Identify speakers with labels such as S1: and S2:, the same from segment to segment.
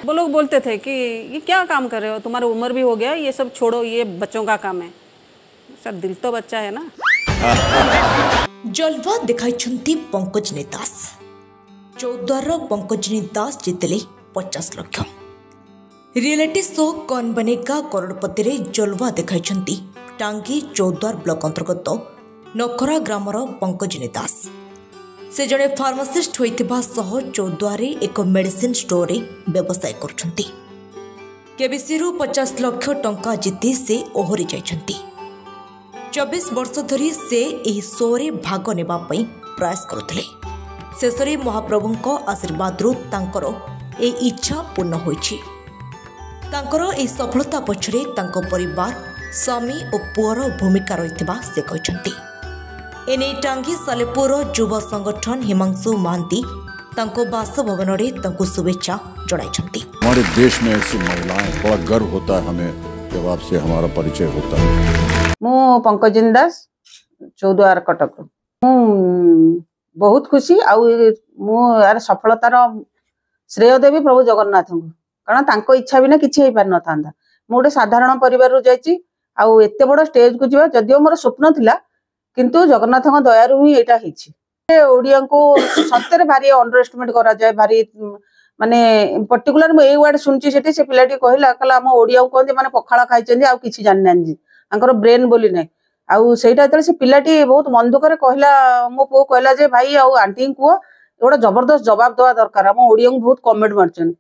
S1: वो लोग बोलते थे कि ये क्या काम कर रहे हो, तुम्हारी उम्र भी हो गया, ये सब छोड़ो, ये बच्चों का काम है। सर दिल तो बच्चा है ना।
S2: जलवा दिखाई पंकजनी दास। चौद्वार पंकजनी दास जीतले 50 लाख। रियलिटी शो कौन बनेगा करोड़पति रे जलवा दिखाई टांगी चौद्वार ब्लॉक अंतर्गत नखरा ग्रामर पंकजनी दास। से जड़े फार्मासिस्ट होइतिबा सह चौद्वारे एक मेडिसिन स्टोर रे व्यवसाय करछंती। केबीसी 50 लाख टंका जीति से ओहरी जाइछंती। 24 वर्ष धरी से एही शो रे भाग नेबा पई प्रयास करुथिले। शेषरे महाप्रभुंको आशीर्वाद तांकर ए इच्छा पूर्ण होइछि। तांकर ए सफलता पछरे तांको परिवार स्वामी और पुअर भूमिका रहितबा से कहछंती। एने टांगी सालेपुर युवा संगठन हिमांशु महांती तांको बासभवन रे तांको शुभेच्छा जणाइछंती।
S3: हमारे देश में ऐसी महिलाएं, बड़ा गर्व होता है हमें जब आपसे हमारा परिचय होता है।
S1: मु पंकजनी दास चौद्वार कटक बहुत खुशी यार सफलतार श्रेय देवी प्रभु जगन्नाथ को, कारण तांको इच्छा बिना किछि हेई पार न थांदा। मु गोटे साधारण परिवार रु जाईची आउ एते बड़ स्टेज को जीवा जदियो मोर स्वप्न थिला, किंतु जगन्नाथ दयारु ही एटा हिछि। ओडिया को सत्य भारी अंडर एस्टिमेट करा जाए, भारी माने पर्टिकुलर मु ए वर्ड सुनछि सेठी से पिलाटी कहला कला हम ओडिया को कहंदी माने पखाळ खाइचंदी आउ किछि जानि नांजी तांकर ब्रेन बोली नै। आउ सेटा तले से पिलाटी बहुत मन दुखरे कहला, मो पो कहला जे भाई आउ आंटी को एटा जबरदस्त जवाब दवा दरकार, हम ओडिया को बहुत कमेंट मारछन।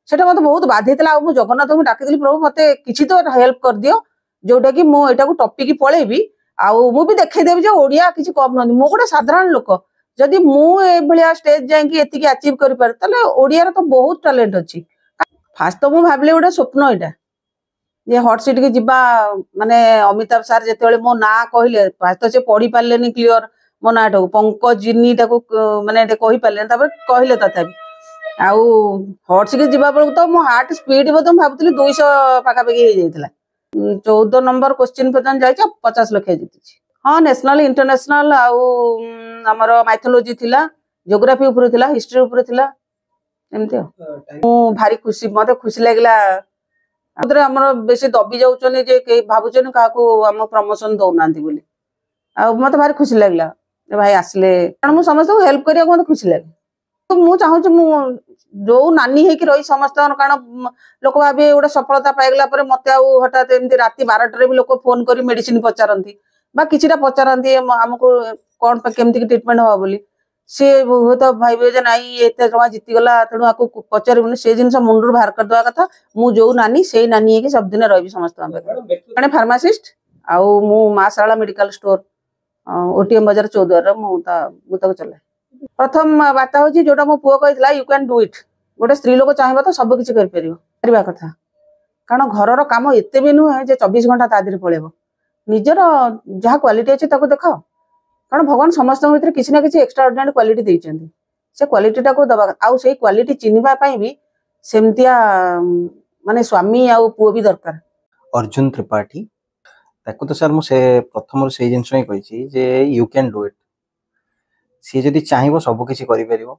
S1: सेटा मते बहुत बाधितला। आउ मु जगन्नाथ को डाकिदिली प्रभु मते किछि तो हेल्प कर दियो जोटा कि मु एटा को टॉपिक पळेबी आउ मु भी देखै देबी जे ओडिया किछि कम नथि। मु गोटे साधारण लोक, जदि मु ए भलिया स्टेज जाय कि एतिकी अचीव करि पार तले ओडिया रे तो बहुत टैलेंट अछि। फास्ट तो मु भाबले ओडा स्वप्न एटा जे हॉट सीट के जिबा, माने अमिताभ सर जेतेबेले मो ना कहिले फास्ट तो से पढी पारलेनी क्लियर मो ना टाको पंकजनी टाको माने कहि पारलेनी, तापर कहिले तथापि आउ हॉट सीट के जिबा बेलको तो मो हार्ट स्पीड बतो भाबुतली 200 पाका पाकी हे जायतला। 14 नंबर क्वेश्चन पर्यंत जाय 50 लाख जीतिछि। हाँ नेशनल इंटरनेशनल आउ हमर माइथोलॉजी थिला, ज्योग्राफी ऊपर थिला, हिस्ट्री ऊपर थिला, एमती मु भारी खुशी, मते खुशी लागला। आदरे हमर बेसी दबी जाउचनी जे के भाबुचनी काको हम प्रमोशन दउ नांती बोली। आ मते भारी खुशी लागला जे भाई आसले, कारण मु समस्त को हेल्प करिया मते खुशी लागे। तो मु चाहू मु जो नानी है कि रही समस्त, कारण लोक भावे गोटे सफलता पाइगला पर मते आउ हठात एमती राति 12 रे भी लोक फोन करी मेडिसिन पचारंती बा किछिटा पचारंती हमको कोन केमती ट्रीटमेंट हो बोली। से तो भाई जे नाई एते टका जीति गला तेणु आकु पचारिबुनी, से जिनस मुंडर बाहर कर दवा कथा। मु जो नानी से नानी है कि सब दिन रही समस्त माने फार्मासिस्ट आउ मु मां शारला मेडिकल स्टोर ओटीएम बाजार चौद्वार मु ताको चलाए। प्रथम बात हो जोटा मो पुओ कहितला यू कैन डू इट। गोटे स्त्री लोक चाहबा तो सब किछि कर परिबो करबा कथा, कारण घरर काम एते भी नुहे जे 24 घंटा ता दिर पळेबो। निजर जहा क्वालिटी अछि ताको देखाओ, कारण भगवान समस्त भीतर किछि ना किछि एक्स्ट्रा ऑर्डिनरी क्वालिटी दैचंदी। से क्वालिटी टाको दबा आउ से क्वालिटी चिन्हिबा पई भी सेमतिया माने स्वामी आउ पुओ भी दरकार।
S4: अर्जुन त्रिपाठी ताको तो सर मु से प्रथम से जिंस ही कहिछि जे यू कैन डू इट। सी जदि चाहिबो सब किछि करि परिबो।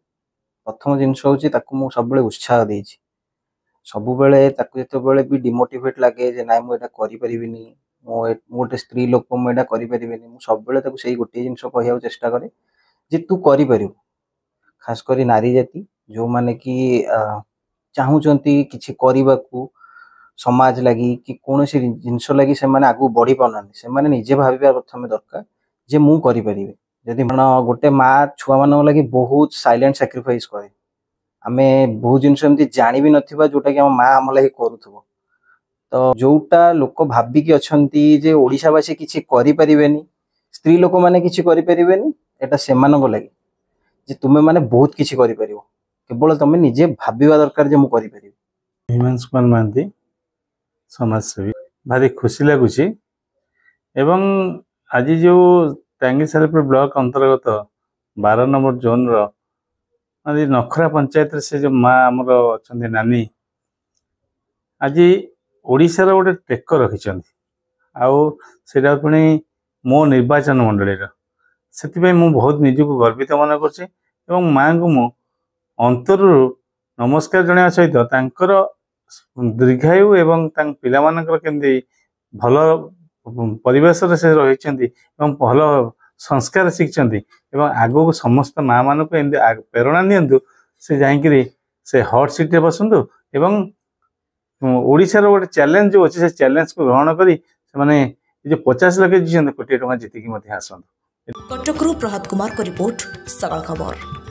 S4: प्रथम जिंस होछि ताको मु सब बेले उत्साह देछि। सब बेले ताको जते बेले भी डिमोटिवेट लागे जे नाइ मु एटा करि परिबिनी, मु गोटे स्त्री लोक मु एटा करि परिबिनी, मु सब बेले ताको सेही गोटे जिंस कहिया चेष्टा करे जे तू करि परिबो। खास करी नारी जाति जो माने कि चाहूचंती किछि करिबाकू समाज लगी कि कोनोसी जिंस लगी से माने आगु बढ़ी पाउनांती, से माने निजे भाबिबा प्रथम दरकार जे मु करि परिबे। जदि मन गोटे माँ छुआ मान लगी बहुत साइलेंट सैक्रिफाइस करे, आमे बहुत जिनस एमती जानि भी नथिबा जोटा कि हम माँ हम लगी करूथबो। तो जोटा लोक भाबिकी अछंती जे ओडिशावासी किछि करि परिबेनी, स्त्री लोक माने किछि करि परिबेनी, एटा सेमानक लागि जे तुमे माने बहुत किछि करि परिबो। केवल तमे निजे भाबिबा दरकार जे मु करि परिबे।
S5: हिमांशु कुमार महांती समाजसेवी, भारी खुशी लगुची। एवं आज जो टांगी सालेपुर ब्लॉक अंतर्गत 12 नंबर जोन नखरा पंचायत से जो माँ आमर अच्छा नानी आज ओडिशार गोटे टेक रखिंट आउटा पुणी मो निर्वाचन मंडली से मु बहुत निजक गर्वित मन कर माँ को मु अंतर नमस्कार जनाया सहित दीर्घायु एवं पिलामानଙ୍କର केमती भल परिवेश से रही भल संस्कार शिखिंट आगो को समस्त माँ मान को प्रेरणा दिंतु से जाकि से हॉट सीट रे बसंतु एवं ओडिशार गोटे चैलेंज जो अच्छे से चैलेंज को ग्रहण करी जो 50 लाख 1,00,000 कोटी टका जीतिकी आसतु।
S2: कटकरू प्रहत कुमार को रिपोर्ट सकाळ खबर।